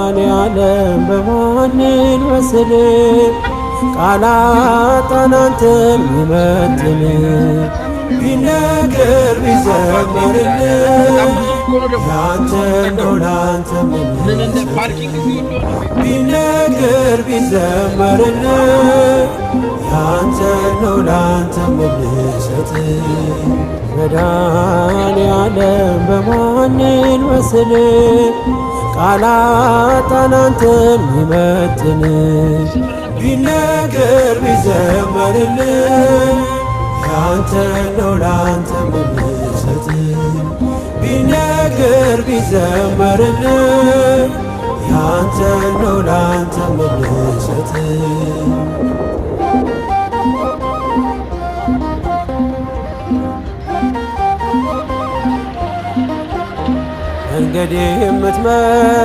መድኃኔዓለም በማንን መስል ቃላጣን አንተን ሚመጥን ቢነገር ቢዘመርልህ ያንተ ነው ላንተ ቢነገር ቢዘመርልህ ያንተ ነው ላንተ ምልሰት መድኃኔዓለም በማንን መስል ቃላጣን አንተን ሚመጥን ቢነገር ቢዘመርልህ ያንተ ነው ላንተ ምልሰት ቢነገር ቢዘመርልህ ያንተ ነው ላንተ ምልሰት መንገዴ የምትመራ